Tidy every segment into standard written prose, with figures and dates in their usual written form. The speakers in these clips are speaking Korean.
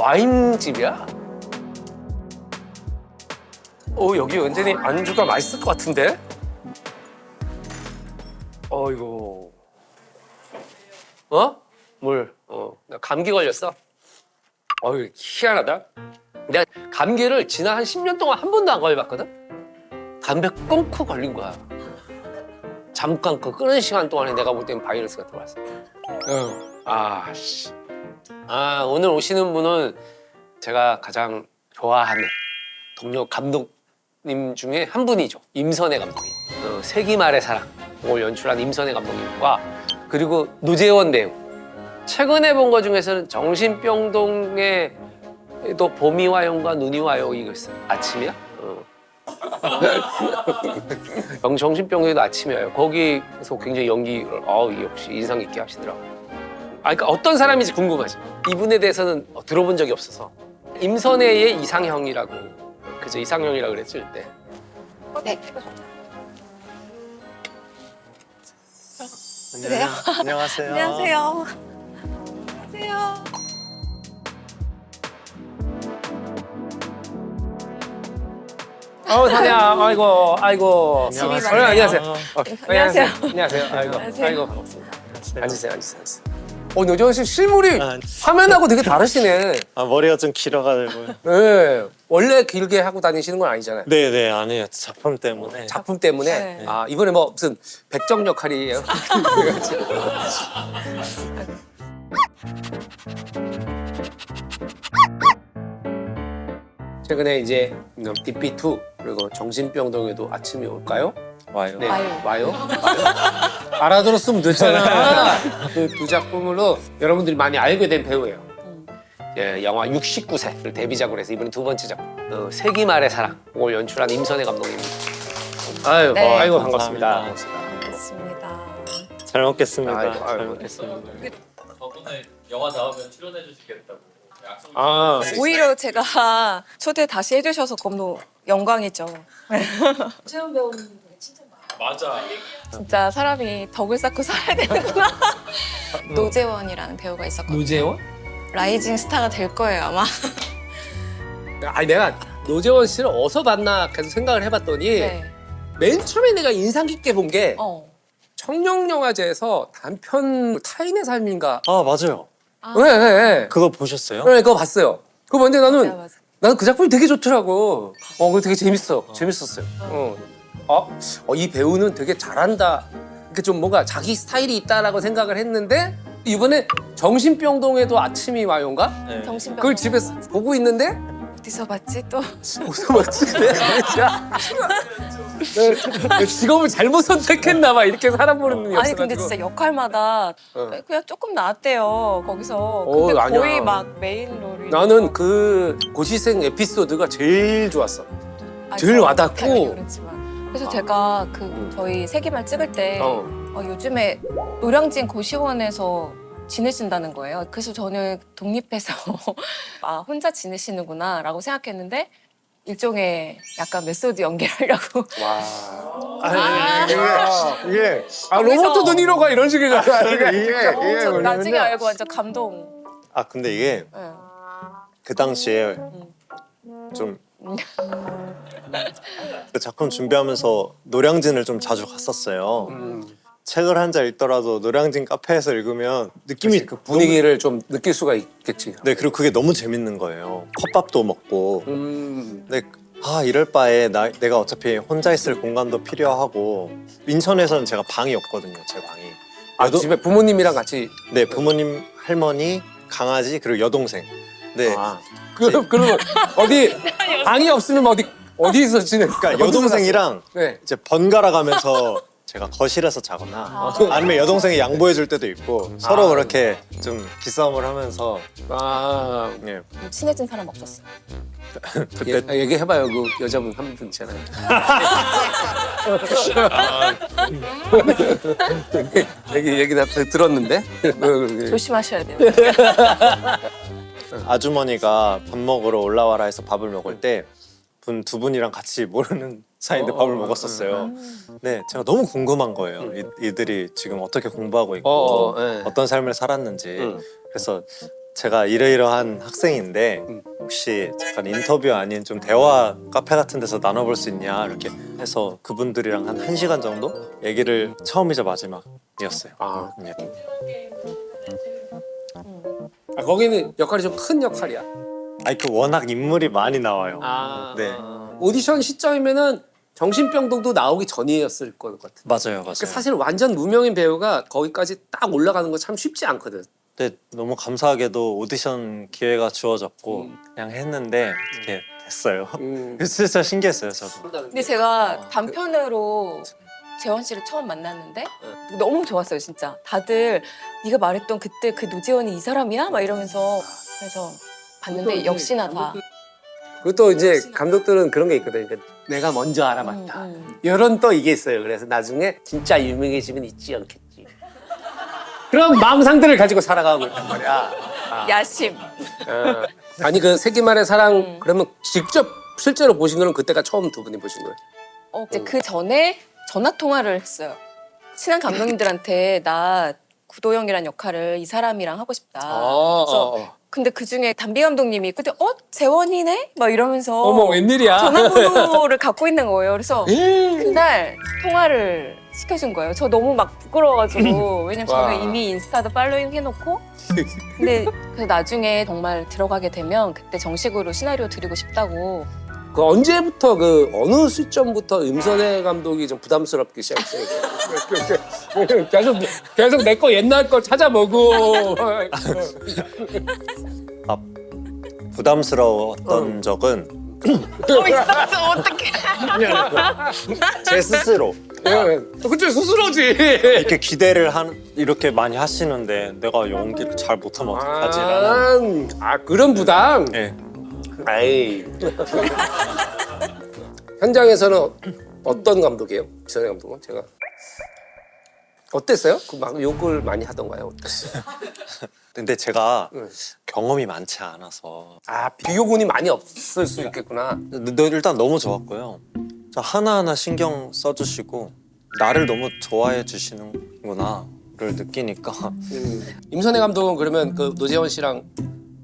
와인집이야? 여기 완전히 안주가 맛있을 것 같은데? 이거 물. 나 감기 걸렸어. 희한하다. 내가 감기를 지난 한 10년 동안 한 번도 안 걸려봤거든? 담배 끊고 걸린 거야. 잠깐 그 끄는 시간 동안에 내가 볼 때는 바이러스가 들어왔어. 오늘 오시는 분은 제가 가장 좋아하는 동료 감독님 중에 한 분이죠. 임선혜 감독님. 세기말의 사랑을 연출한 임선혜 감독님과 그리고 노재원 배우. 최근에 본 거 중에서는 정신병동의 또 봄이 와요과 눈이 와요 이거 있어요. 아침이야? 정신병동에도 아침이 와요. 거기서 굉장히 연기를 역시 인상 깊게 하시더라고. 그러니까 어떤 사람인지 궁금하지. 이분에 대해서는 들어본 적이 없어서. 임선혜의 이상형이라고 그죠? 이상형이라고 그랬지 그때. 네. 안녕하세요. 안녕하세요. 안녕하세요. 사냐. 아이고. 집이 안녕하세요. 안녕하세요. 안녕하세요. 안녕하세요. 아이고 반갑습니다. 앉으세요. 노재원 씨 실물이 화면하고 되게 다르시네. 머리가 좀 길어가지고. 네. 원래 길게 하고 다니시는 건 아니잖아요. 네네, 아니에요. 작품 때문에. 작품 때문에? 네. 이번에 뭐 무슨 백정 역할이에요? 최근에 이제 EP2 그리고 정신병동에도 아침이 올까요? 와요. 네, 와요. 와요? 알아들었으면 됐잖아. 그 두 작품으로 여러분들이 많이 알게 된 배우예요. 영화 69세를 데뷔작으로 해서 이번에 두 번째 작품 세기말의 사랑을 연출한 임선혜 감독님입니다. 네. 아이고 반갑습니다. 반갑습니다. 잘 먹겠습니다. 아이고, 잘 아이고. 먹겠습니다. 저번에 영화 나오면 출연해 주시겠다고 약속. 오히려 제가 초대 다시 해주셔서 너무 영광이죠. 최은 배우님 진짜 맞아. 진짜 사람이 덕을 쌓고 살아야 되는구나. 노재원이라는 배우가 있었거든요. 노재원? 라이징 스타가 될 거예요 아마. 내가 노재원 씨를 어디서 봤나 계속 생각을 해봤더니 네. 맨 처음에 내가 인상 깊게 본 게 청룡영화제에서 단편 타인의 삶인가? 맞아요. 네. 그거 보셨어요? 네, 그거 봤어요. 그거 봤는데 맞아. 나는 그 작품이 되게 좋더라고. 그거 되게 재밌었어요. 이 배우는 되게 잘한다. 이렇게 좀 뭔가 자기 스타일이 있다라고 생각을 했는데 이번에 정신병동에도 아침이 와요인가? 네. 정신병. 그걸 집에서 보고 있는데 어디서 봤지 또? 어디서 봤지? 내 직업을 잘못 선택했나 봐. 이렇게 사람 보는 눈이 아니 없어가지고. 근데 진짜 역할마다 그냥 조금 나왔대요 거기서. 근데 아니야. 거의 막 메인 롤이. 나는 그 고시생 에피소드가 제일 좋았어. 제일 당연히 와닿고. 그랬지만. 그래서 제가 저희 세기말 찍을 때 요즘에 노량진 고시원에서 지내신다는 거예요. 그래서 저는 독립해서 혼자 지내시는구나 라고 생각했는데 일종의 약간 메소드 연기하려고. 이게 로버트 드니로가 이런 식이잖아. 저 나중에 알고 완전 감동. 근데 이게 네. 그 당시에 좀 그 작품 준비하면서 노량진을 좀 자주 갔었어요. 책을 한 자 읽더라도 노량진 카페에서 읽으면 느낌이 그 분위기를 좀 느낄 수가 있겠지. 네, 그리고 그게 너무 재밌는 거예요. 컵밥도 먹고. 음. 근데 이럴 바에 내가 어차피 혼자 있을 공간도 필요하고 인천에서는 제가 방이 없거든요. 제 방이. 집에 부모님이랑 같이. 네, 부모님, 할머니, 강아지 그리고 여동생. 네. 그러면 어디 방이 없으면 어디서 지낼까? 그러니까 여동생이랑 네. 이제 번갈아 가면서 제가 거실에서 자거나 아니면 여동생이 양보해 줄 때도 있고 서로 그렇게 좀 기싸움을 하면서 예. 친해진 사람 없었어요. 얘기해봐요. 그 여자분 한 분 있잖아요. 얘기 다 들었는데. 조심하셔야 돼요. 아주머니가 밥 먹으러 올라와라 해서 밥을 먹을 때 두 분이랑 같이 모르는 사이인데 밥을 먹었었어요. 네, 제가 너무 궁금한 거예요. 이들이 지금 어떻게 공부하고 있고 네. 어떤 삶을 살았는지. 그래서 제가 이러이러한 학생인데 혹시 잠깐 인터뷰 아닌 좀 대화 카페 같은 데서 나눠볼 수 있냐 이렇게 해서 그분들이랑 한 1시간 정도 얘기를 처음이자 마지막이었어요. 아, 네. 거기는 역할이 좀 큰 역할이야. 아니 그 워낙 인물이 많이 나와요. 아, 네. 오디션 시점이면은 정신병동도 나오기 전이었을 것 같아. 맞아요. 그러니까 사실 완전 무명인 배우가 거기까지 딱 올라가는 거 참 쉽지 않거든. 근데 너무 감사하게도 오디션 기회가 주어졌고 그냥 했는데 이렇게 됐어요. 진짜 신기했어요, 저도. 근데 제가 단편으로 재원 씨를 처음 만났는데 너무 좋았어요, 진짜. 다들 네가 말했던 그때 그 노재원이 이 사람이야? 막 이러면서 그래서 봤는데 역시나 다. 그것도 이제 감독들은 그런 게 있거든. 그러니까 내가 먼저 알아봤다. 이런 또 이게 있어요. 그래서 나중에 진짜 유명해지면 있지 않겠지. 그런 마음 상태를 가지고 살아가고 있단 말이야. 야심. 아니 그 세기말의 사랑 그러면 직접 실제로 보신 거는 그때가 처음 두 분이 보신 거예요? 이제 그 전에 전화 통화를 했어요. 친한 감독님들한테 나 구도영이란 역할을 이 사람이랑 하고 싶다. 그래서 근데 그 중에 담비 감독님이 그때 재원이네? 막 이러면서 어머 웬일이야? 전화번호를 갖고 있는 거예요. 그래서 그날 통화를 시켜준 거예요. 저 너무 막 부끄러워가지고 왜냐면 와. 저는 이미 인스타도 팔로잉 해놓고 근데 그래서 나중에 정말 들어가게 되면 그때 정식으로 시나리오 드리고 싶다고. 그 언제부터 그 어느 시점부터 임선혜 감독이 좀 부담스럽게 시작했어요? 계속 내 거 옛날 거 찾아보고. 부담스러웠던 적은 있었어 어떡해. 제 스스로 그치 스스로지. 이렇게 기대를 이렇게 많이 하시는데 내가 연기를 잘 못하면 어떡하지라는. 그런 부담. 네. 아이. 현장에서는 어떤 감독이에요? 임선혜 감독은 제가 어땠어요? 그 막 욕을 많이 하던가요? 어땠어요? 근데 제가 경험이 많지 않아서 비교군이 많이 없을 수 있겠구나. 일단 너무 좋았고요. 하나하나 신경 써주시고 나를 너무 좋아해 주시는구나를 느끼니까. 임선혜 감독은 그러면 그 노재원 씨랑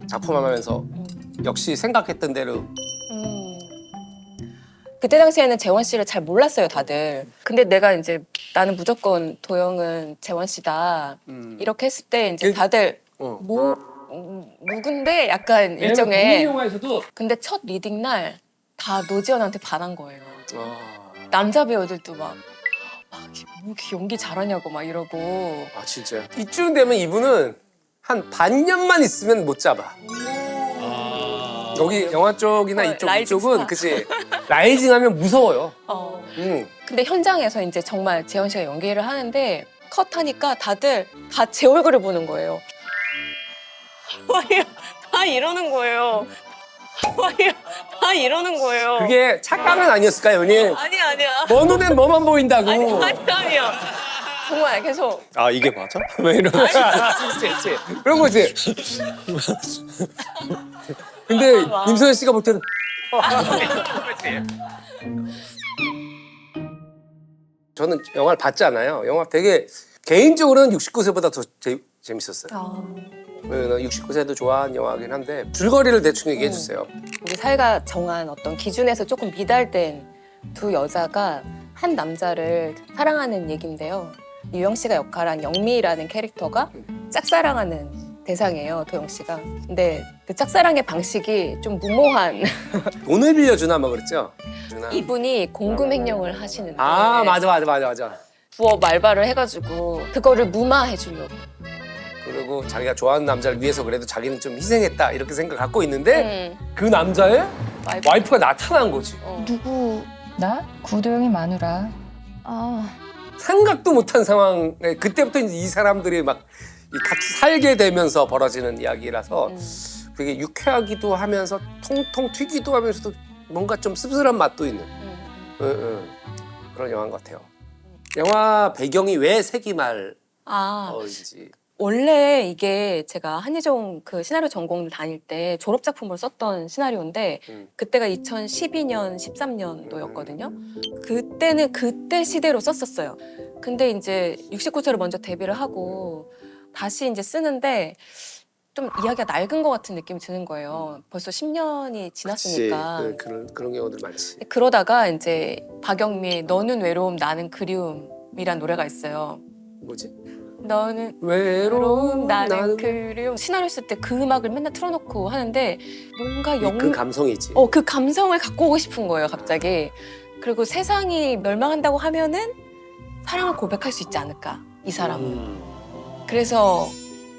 작품하면서 역시 생각했던 대로. 그때 당시에는 재원 씨를 잘 몰랐어요, 다들. 근데 내가 이제 나는 무조건 도영은 재원 씨다. 이렇게 했을 때 이제 다들 누군데? 약간 일종의. 영화에서도 근데 첫 리딩 날 다 노지원한테 반한 거예요. 남자 배우들도 막 이렇게 연기 잘하냐고 막 이러고. 진짜 이쯤 되면 이분은 한 반년만 있으면 못 잡아. 여기 영화 쪽이나 이쪽 라이징 쪽은 스타. 그치 라이징하면 무서워요. 근데 현장에서 이제 정말 재원 씨가 연기를 하는데 컷하니까 다들 다 제 얼굴을 보는 거예요. 다 이러는 거예요. 다 이러는 거예요. 그게 착각은 아니었을까요, 언니? 아니야. 너 눈엔 뭐만 보인다고. 아니야. 정말 계속. 이게 맞아? 왜 이러는 거야? 그치. 그런 거지. 근데 임선혜 씨가 볼 때는 저는 영화를 봤잖아요. 영화 되게 개인적으로는 69세보다 더 재밌었어요. 69세도 좋아하는 영화긴 한데 줄거리를 대충 얘기해 주세요. 우리 사회가 정한 어떤 기준에서 조금 미달된 두 여자가 한 남자를 사랑하는 얘긴데요. 유영 씨가 역할한 영미라는 캐릭터가 짝사랑하는 대상이에요, 도영 씨가. 근데 그 짝사랑의 방식이 좀 무모한. 돈을 빌려주나 뭐 그랬죠? 이분이 공금횡령을 하시는데. 맞아. 부업 알바를 해가지고 그거를 무마해 주려고. 그리고 자기가 좋아하는 남자를 위해서 그래도 자기는 좀 희생했다 이렇게 생각 갖고 있는데 그 남자의 와이프가 나타난 거지. 누구? 나? 구도영이 마누라. 생각도 못한 상황에 그때부터 이제 이 사람들이 막 같이 살게 되면서 벌어지는 이야기라서 그게 유쾌하기도 하면서 통통 튀기도 하면서도 뭔가 좀 씁쓸한 맛도 있는 그런 영화인 것 같아요. 영화 배경이 왜 세기말인지. 원래 이게 제가 한예종 그 시나리오 전공을 다닐 때 졸업 작품으로 썼던 시나리오인데 그때가 2012년, 13년도였거든요. 그때는 그때 시대로 썼었어요. 근데 이제 69세로 먼저 데뷔를 하고 다시 이제 쓰는데 좀 이야기가 낡은 것 같은 느낌이 드는 거예요. 벌써 10년이 지났으니까. 그런 경우들 많지. 그러다가 이제 박영미의 너는 외로움 나는 그리움이란 노래가 있어요. 뭐지? 너는 외로움 나는 그리움. 시나리오 쓸 때 그 음악을 맨날 틀어놓고 하는데 뭔가 그 감성이지. 그 감성을 갖고 오고 싶은 거예요, 갑자기. 그리고 세상이 멸망한다고 하면은 사랑을 고백할 수 있지 않을까, 이 사람은. 그래서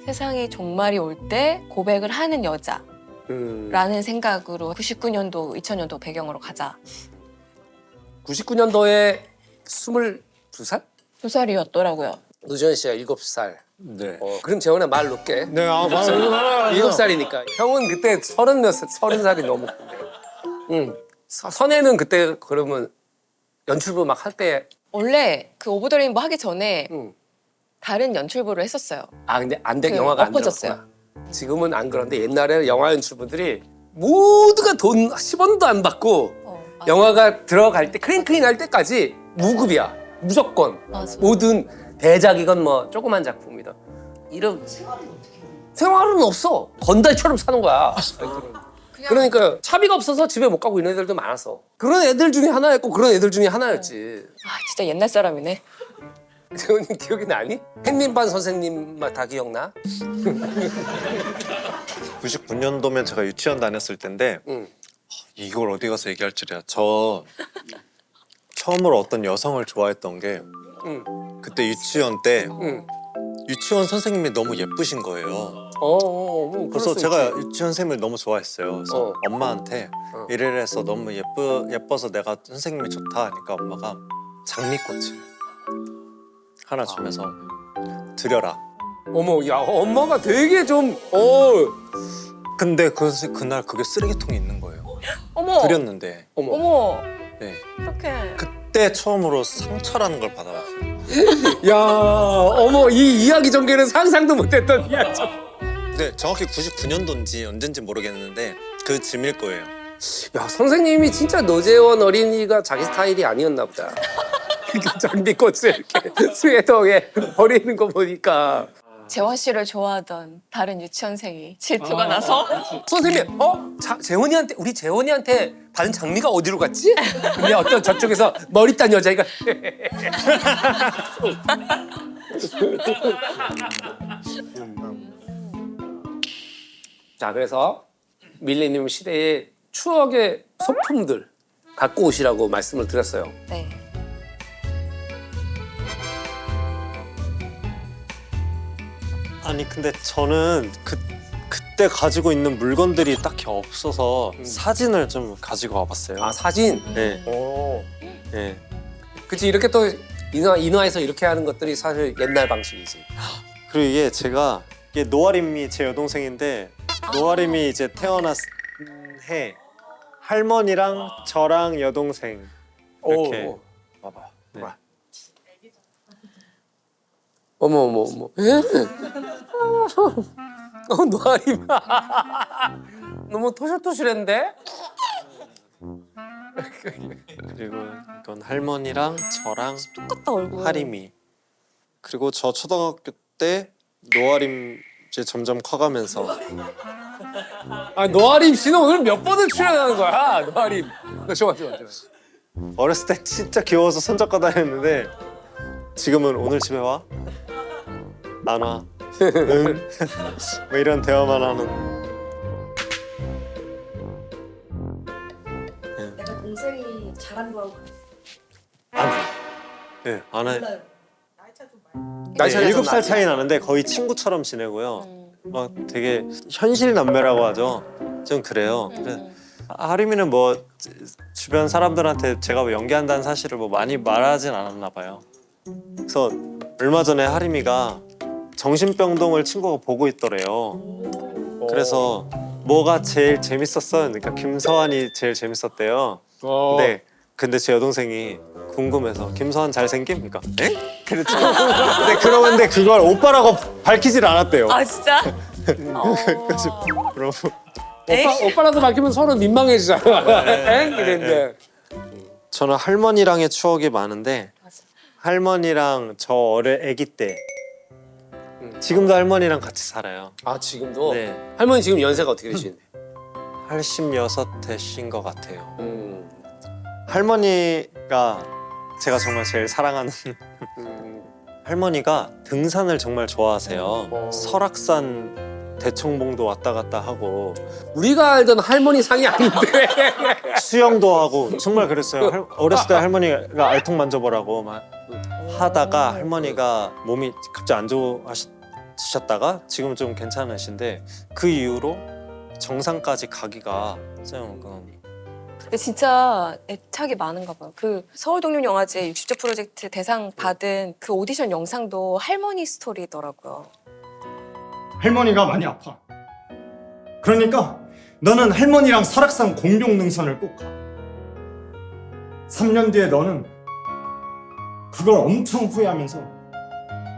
세상이 종말이 올 때 고백을 하는 여자라는 생각으로 99년도, 2000년도 배경으로 가자. 99년도에 22살? 2살이었더라고요. 노지현 씨가 7살. 네. 그럼 재원아 말 높게. 네, 맞아요. 7살이니까. 형은 그때 30살이 넘었는데. 선혜는 그때 그러면 연출부 막 할 때. 원래 그 오브 더 레인보우 하기 전에 응. 다른 연출부를 했었어요. 근데 그 영화가 안 엎어졌어요. 들어갔구나. 지금은 안 그런데 옛날에는 영화 연출부들이 모두가 돈 10원도 안 받고 맞아. 영화가 들어갈 때 크랭크인 할 때까지 무급이야. 무조건. 맞아. 모든 대작이건 뭐 조그만 작품이든. 이런 생활은 없어. 건달처럼 사는 거야. 그러니까 차비가 없어서 집에 못 가고 있는 애들도 많았어. 그런 애들 중에 하나였고 그런 애들 중에 하나였지. 진짜 옛날 사람이네. 재훈이 기억이 나니? 햇님반 선생님 다 기억나? 99년도면 제가 유치원 다녔을 텐데 응. 이걸 어디 가서 얘기할 줄이야. 저 처음으로 어떤 여성을 좋아했던 게 응. 그때 유치원 때 응. 유치원 선생님이 너무 예쁘신 거예요. 뭐 그래서 제가 유치원 선생님을 너무 좋아했어요. 그래서 엄마한테 이래서 너무 예뻐서 내가 선생님이 좋다 하니까 엄마가 장미꽃을 하나 주면서 드려라. 어머, 야, 엄마가 되게 좀, 근데 그날 그게 쓰레기통에 있는 거예요. 어머. 드렸는데. 어머. 네. 어떡해. 그때 처음으로 상처라는 걸 받아봤어요. 야, 어머, 이 이야기 전개는 상상도 못했던 이야기. 네, 정확히 99년도인지 언젠지 모르겠는데 그 즈음일 거예요. 야, 선생님이 진짜 노재원 어린이가 자기 스타일이 아니었나 보다. 장미꽃을 이렇게 스웨터에 버리는 거 보니까. 재원 씨를 좋아하던 다른 유치원생이 질투가 나서 선생님, 재원이한테, 우리 재원이한테 받은 장미가 어디로 갔지? 근데 어떤 저쪽에서 머리 딴 여자애가. 자, 그래서 밀레니엄 시대의 추억의 소품들 갖고 오시라고 말씀을 드렸어요. 네. 아니 근데 저는 그때 가지고 있는 물건들이 딱히 없어서 사진을 좀 가지고 와봤어요. 사진? 네. 오. 네. 그치, 이렇게 또 인화해서 이렇게 하는 것들이 사실 옛날 방식이지. 그리고 이게 노아림이 제 여동생인데 노아림이 이제 태어났 해 할머니랑 저랑 여동생 이렇게 봐봐. 네. 어머. 노아림. 너무 토실토실한데? 그리고 이건 할머니랑 저랑 똑같다 얼굴. 하림이. 그리고 저 초등학교 때 노아림 이제 점점 커가면서 노아림 씨는 오늘 몇 번을 출연하는 거야, 노아림. 좋아. 어렸을 때 진짜 귀여워서 손잡고 다녔는데 지금은 오늘 집에 와? 안 와? 응? 뭐 이런 대화만 하는. 내가 동생이 잘한 거라고 네, 안 해. 나이 차이가 좀 7살 나지. 차이 나는데 거의 친구처럼 지내고요. 막 되게 현실 남매라고 하죠. 좀 그래요. 하림이는 뭐 주변 사람들한테 제가 뭐 연기한다는 사실을 뭐 많이 말하진 않았나 봐요. 그래서 얼마 전에 하림이가 정신병동을 친구가 보고 있더래요. 그래서 뭐가 제일 재밌었어? 그러니까 김서환이 제일 재밌었대요. 근데 제 여동생이 궁금해서 김서환 잘생김? 그러니까 에? 그랬죠. 근데 그걸 오빠라고 밝히질 않았대요. 진짜? 그럼 오빠라도 밝히면 서로 민망해지잖아. 엥? 이랬는데. 저는 할머니랑의 추억이 많은데 맞아. 할머니랑 저 애기 때 지금도 할머니랑 같이 살아요. 아 지금도? 네. 할머니 지금 연세가 어떻게 되시는데? 86대신 것 같아요. 할머니가 제가 정말 제일 사랑하는 할머니가 등산을 정말 좋아하세요. 설악산 대청봉도 왔다 갔다 하고 우리가 알던 할머니 상이 아닌데. 수영도 하고 정말 그랬어요. 어렸을 때 할머니가 알통 만져보라고 막 하다가 할머니가 몸이 갑자기 안 좋아지셨다가 지금 좀 괜찮으신데 그 이후로 정상까지 가기가 좀 근데 진짜 애착이 많은가 봐요. 그 서울동력영화제 60조 프로젝트 대상 받은 그 오디션 영상도 할머니 스토리더라고요. 할머니가 많이 아파. 그러니까 너는 할머니랑 설악산 공룡능선을 꼭 가. 3년 뒤에 너는 그걸 엄청 후회하면서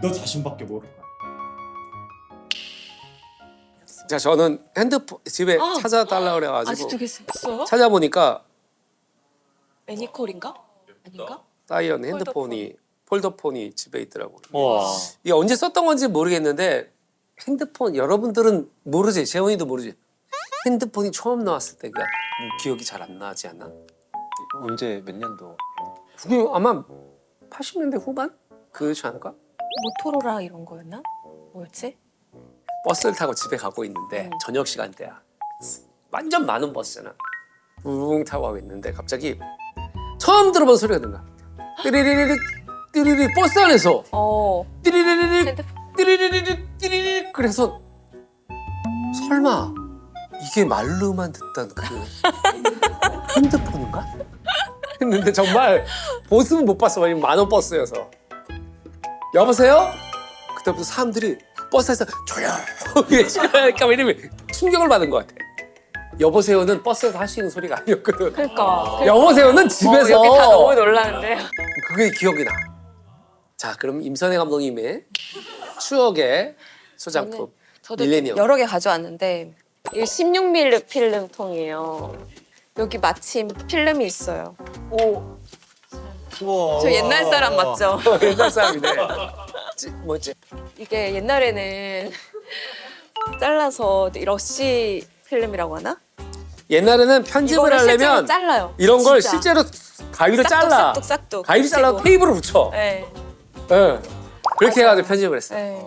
너 자신밖에 모를 거야. 자 저는 핸드폰 집에 찾아달라고 그래가지고 아직도 계셨어요? 찾아보니까 애니콜인가? 아닌가? 사이언 핸드폰이 폴더폰이 집에 있더라고요. 와. 이게 언제 썼던 건지 모르겠는데 핸드폰 여러분들은 모르지, 재훈이도 모르지. 핸드폰이 처음 나왔을 때가 기억이 잘 안 나지 않나? 언제 몇 년도? 그게 아마 80년대 후반? 그렇지 않을까? 모토로라 이런 거였나? 뭐였지? 버스를 타고 집에 가고 있는데 저녁 시간대야. 완전 많은 버스잖아. 웅 타고 가고 있는데 갑자기 처음 들어본 소리가 든다. 띠리리리 띠리리 버스 안에서 띠리리리 띠리리리 띠리리 그래서 설마 이게 말로만 듣던 그 핸드폰인가? 했는데 정말 모습은 못 봤어. 왜냐면 만원 버스여서. 여보세요? 그때부터 사람들이 버스에서 조용히 지나가니까 왜냐면 충격을 받은 것 같아. 여보세요는 버스에서 할 수 있는 소리가 아니었거든. 그러니까. 여보세요는 집에서. 여기 다 너무 놀라는데. 그게 기억이 나. 자, 그럼 임선혜 감독님의 추억의 소장품 저도 밀레니엄. 여러 개 가져왔는데 이 16mm 필름통이에요. 여기 마침 필름이 있어요. 오, 우와. 저 옛날 사람 맞죠? 옛날 사람이네. 뭐지? 이게 옛날에는 잘라서 러시 필름이라고 하나? 옛날에는 편집을 이거를 실제로 하려면 잘라요. 이런 걸 진짜. 실제로 가위로 잘라. 싹둑. 가위로 잘라서 테이프로 붙여. 네. 예. 그렇게 해가지고 편집을 했어. 네.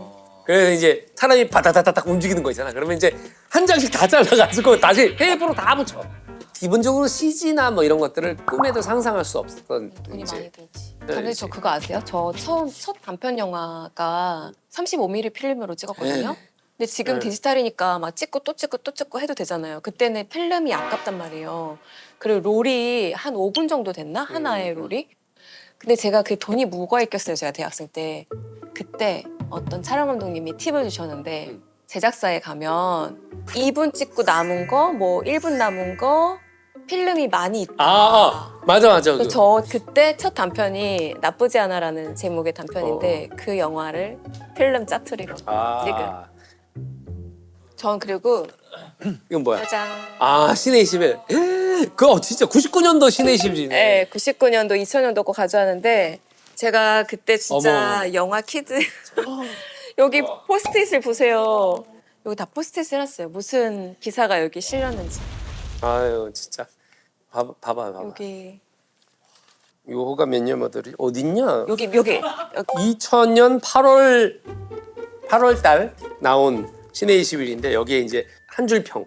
그래서 이제 사람이 바다다닥 움직이는 거 있잖아. 그러면 이제 한 장씩 다 잘라가지고 다시 테이프로 다 붙여. 기본적으로 CG나 뭐 이런 것들을 꿈에도 상상할 수 없었던 돈이 이제 많이 들지. 네, 근데 이제. 저 그거 아세요? 저 첫 단편 영화가 35mm 필름으로 찍었거든요. 근데 지금 네. 디지털이니까 막 찍고 또 찍고 또 찍고 해도 되잖아요. 그때는 필름이 아깝단 말이에요. 그리고 롤이 한 5분 정도 됐나? 하나의 롤이? 근데 제가 그 돈이 무거워 있겠어요. 제가 대학생 때. 그때 어떤 촬영 감독님이 팁을 주셨는데 제작사에 가면 2분 찍고 남은 거, 뭐 1분 남은 거 필름이 많이 있다. 맞아. 그래서 저 그때 첫 단편이 나쁘지 않아라는 제목의 단편인데 그 영화를 필름 짜투리로 찍은. 전 그리고 이건 뭐야? 짜잔. 신의 21. 그거 진짜 99년도 신의 21이네. 네, 99년도, 2000년도 거 가져왔는데 제가 그때 진짜 영화 키즈 여기 포스트잇을 보세요. 여기 다 포스트잇 해놨어요. 무슨 기사가 여기 실렸는지. 아유 진짜. 봐봐. 여기 요거가 몇 년 모델이 어딨냐? 여기 2000년 8월 달 나온 신의 21인데 여기에 이제 한 줄 평이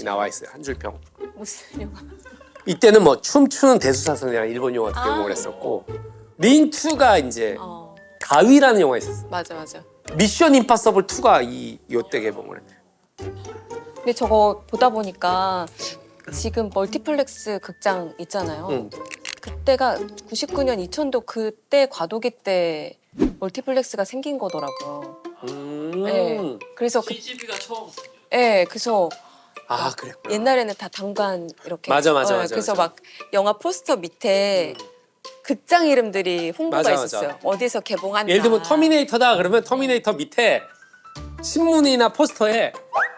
나와 있어요. 한 줄 평. 무슨 영화? 이때는 뭐 춤추는 대수사선이라는 일본 영화 개봉을 했었고 링2가 이제 가위라는 영화 있었어. 맞아. 미션 임파서블 2가 요때 개봉을 했대. 근데 저거 보다 보니까 지금 멀티플렉스 극장 있잖아요. 그때가 99년 2000도 그때 과도기 때 멀티플렉스가 생긴 거더라고요. 네. 그래서 CGV가 처음. 네, 그래서 그래. 옛날에는 다 당관 이렇게. 맞아. 그래서 막 영화 포스터 밑에 극장 이름들이 홍보가 맞아. 있었어요. 어디서 개봉한다. 예를 들면 터미네이터다 그러면 터미네이터 밑에 신문이나 포스터에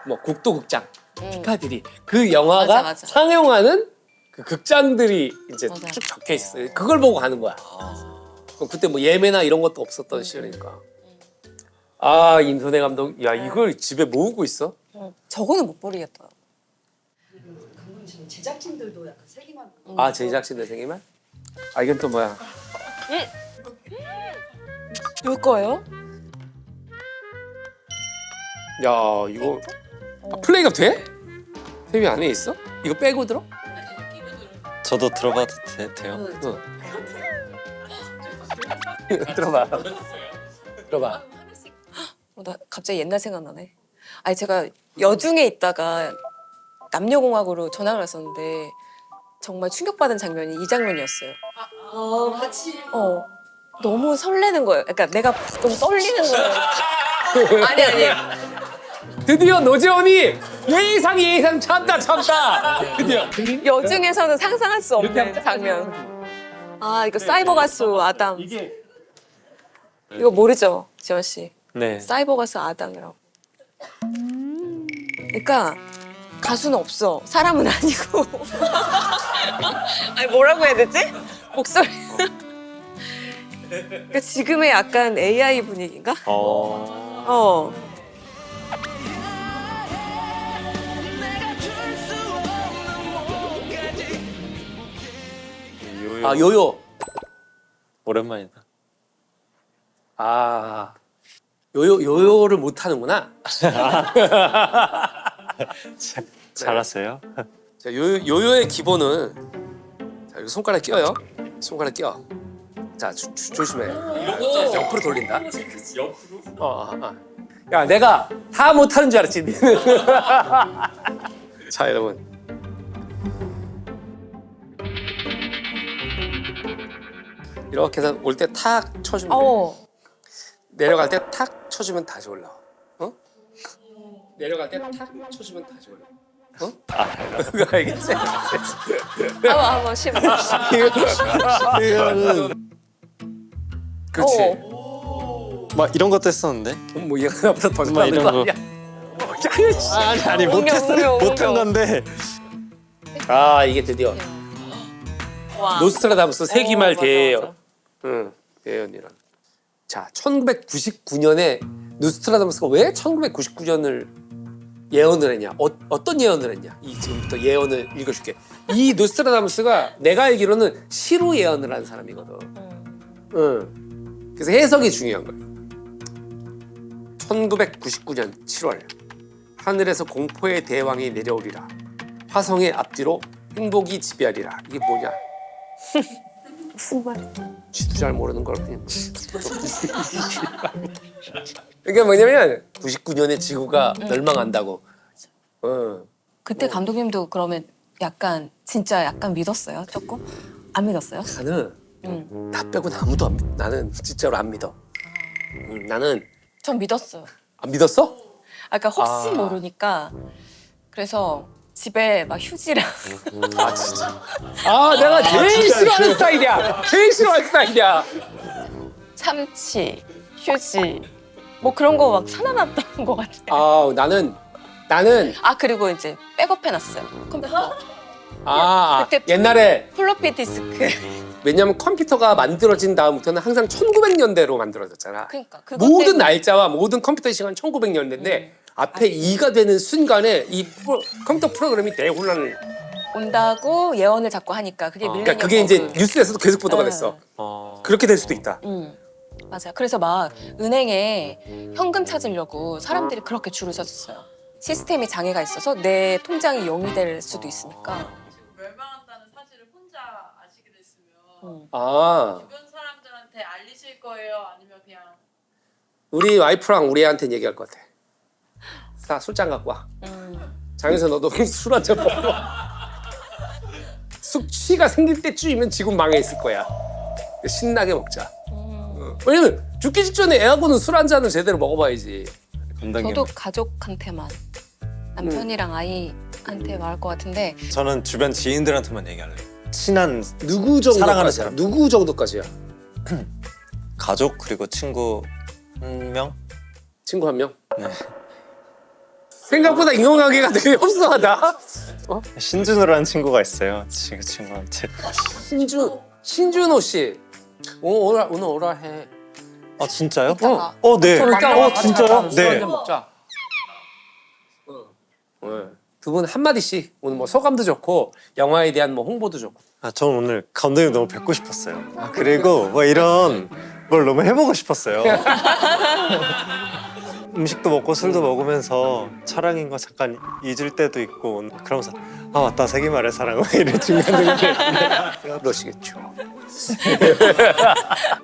뭐 국도극장, 피카디리 그 영화가 맞아. 상영하는 그 극장들이 이제 맞아. 쭉 적혀 있어요. 그걸 보고 가는 거야. 그때 뭐 예매나 이런 것도 없었던 시절이니까. 아 임선혜 감독. 야 이걸 집에 모으고 있어? 저거는 못 버리겠다. 감독님 지금 제작진들도 약간 세기말. 아 제작진의 세기말? 아 이건 또 뭐야? 누구 거예요? 야 이거 플레이가 돼? 세미 안에 있어? 이거 빼고 들어? 저도 들어봐도 돼요? 들어봐. 들어봐. 나 갑자기 옛날 생각나네. 아니 제가 여중에 있다가 남녀공학으로 전학을 왔었는데 정말 충격받은 장면이 이 장면이었어요. 같이. 너무 설레는 거예요. 그러니까 내가 좀 떨리는 거예요. 아니. 드디어 노재원이 예상 참다. 드디어. 여중에서는 상상할 수 없는 장면. 아 이거 사이버 가수 아담. 이거 모르죠, 지원 씨? 네. 사이버 가수 아담이라고. 그러니까 가수는 없어. 사람은 아니고. 아니 뭐라고 해야 되지? 목소리. 그러니까 지금의 약간 AI 분위기인가? 요요. 아 요요. 오랜만이다. 아 요요를 못 하는구나. 잘하세요? 자 요요의 기본은 자 여기 손가락 끼워요. 손가락 끼워. 자 조심해. 옆으로 돌린다. 옆으로? 야 내가 다 못하는 줄 알았지. 니는. 자 여러분. 이렇게 해서 올 때 탁 쳐주면 돼. 내려갈 때 탁 쳐주면 다시 올라와. 어? 내려갈 때 탁 쳐주면 다시 올라와. 어? 그거 알겠지? 한번 씹어. 이거는 그렇지. 막 이런 것도 했었는데. 뭐 얘가 나보다 더 뭐 잘하는 이런 거 거. 아니야? 아니 못했어요. 웅성. 못한 건데. 아 이게 드디어 와. 노스트라다무스 세기말 맞아, 대예언. 맞아. 응, 대예언이란. 자, 1999년에 노스트라다무스가 왜 1999년을 예언을 했냐? 어떤 예언을 했냐? 이 지금부터 예언을 읽어줄게. 이 노스트라다무스가 내가 알기로는 시로 예언을 한 사람이거든. 응. 그래서 해석이 중요한 거야. 1999년 7월 하늘에서 공포의 대왕이 내려오리라. 화성의 앞뒤로 행복이 지배하리라. 이게 뭐냐? 무슨 말? 쥐도 잘 모르는 걸 그냥. 그러니까 뭐냐면 99년에 지구가 멸망한다고. 그때 감독님도 그러면 약간 진짜 약간 믿었어요? 조금? 안 믿었어요? 나는 나 빼고는 아무도 안 믿. 나는 진짜로 안 믿어. 나는 전 믿었어요. 안 믿었어? 아까 혹시 아. 모르니까 그래서 집에 막 휴지랑 아 진짜. 아 내가 제일 싫어하는 스타일이야. 제일 싫어하는 스타일이야. 참치, 휴지 뭐 그런 거 막 사놔놨던 것 같아요. 아 나는 그리고 이제 백업해놨어요. 컴퓨터. 그때 옛날에 플로피 디스크. 왜냐면 컴퓨터가 만들어진 다음부터는 항상 1900년대로 만들어졌잖아. 그러니까 그것 모든 때문에 날짜와 모든 컴퓨터의 시간은 1900년대인데 앞에 2가 되는 순간에 이 컴퓨터 프로그램이 대혼란을. 온다고 예언을 자꾸 하니까 그게 밀레니엄. 그러니까 그게 이제 버그. 뉴스에서도 계속 보도가 됐어. 그렇게 될 수도 있다. 맞아요. 그래서 막 은행에 현금 찾으려고 사람들이 그렇게 줄을 섰어요. 시스템이 장애가 있어서 내 통장이 0이 될 수도 있으니까. 멸망한다는 사실을 혼자 아시게 됐으면 아 주변 사람들한테 알리실 거예요? 아니면 그냥 우리 와이프랑 우리 애한테는 얘기할 것 같아. 자 술잔 갖고 와. 장에서 너도 술 한 잔 먹어. 숙취가 생길 때쯤이면 지금 망해 있을 거야. 신나게 먹자. 왜냐면 죽기 직전에 애하고는 술 한 잔을 제대로 먹어봐야지. 감독님. 저도 가족한테만 남편이랑 아이한테 말할 것 같은데 저는 주변 지인들한테만 얘기할래요. 친한 누구 사랑하는 정도까지야? 사람. 누구 정도까지야? 가족 그리고 친구 한 명. 친구 한 명? 네. 생각보다 인간관계가 되게 협소하다. 신준호라는 친구가 있어요. 그 친구한테. 신준호 씨. 오늘 오라 해. 아 진짜요? 이따가. 네. 이따가 진짜요? 술 네. 한잔 먹자. 두 분 한마디씩 오늘 뭐 소감도 좋고 영화에 대한 뭐 홍보도 좋고. 전 오늘 감독님 너무 뵙고 싶었어요. 그리고 뭐 이런 걸 너무 해보고 싶었어요. 음식도 먹고 술도 먹으면서 촬영인 거 잠깐 잊을 때도 있고 그러면서 아 맞다 세기말의 사랑 이런 중간중간에 그러시겠죠.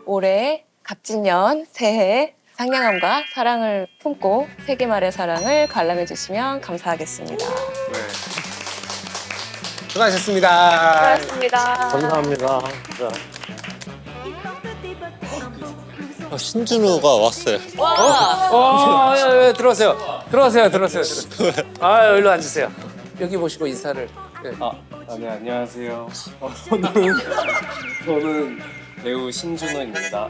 올해 갑진년 새해 상냥함과 사랑을 품고 세기말의 사랑을 관람해 주시면 감사하겠습니다. 수고하셨습니다. 수고하셨습니다. 감사합니다. 신준우가 왔어요. 와. 들어오세요. 아, 일로 앉으세요. 여기 보시고 인사를. 네. 네, 안녕하세요. 저는 배우 신준호입니다.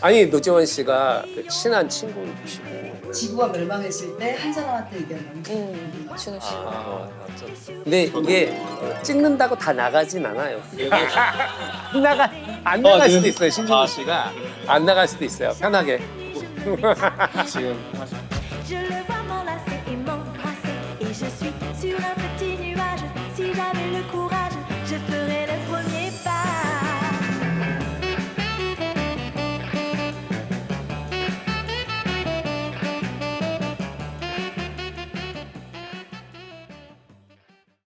아니 노지원 씨가 그 친한 친구시고. 지구가 멸망했을 때 한 사람한테 이겼는데 준우 씨. 근데 이게 찍는다고 다 나가진 않아요. 안 나갈 수도 있어요. 신준호 씨가 안 나갈 수도 있어요. 편하게. 지금 Je le vois m'enlacer et m'embrasser et je suis sur un petit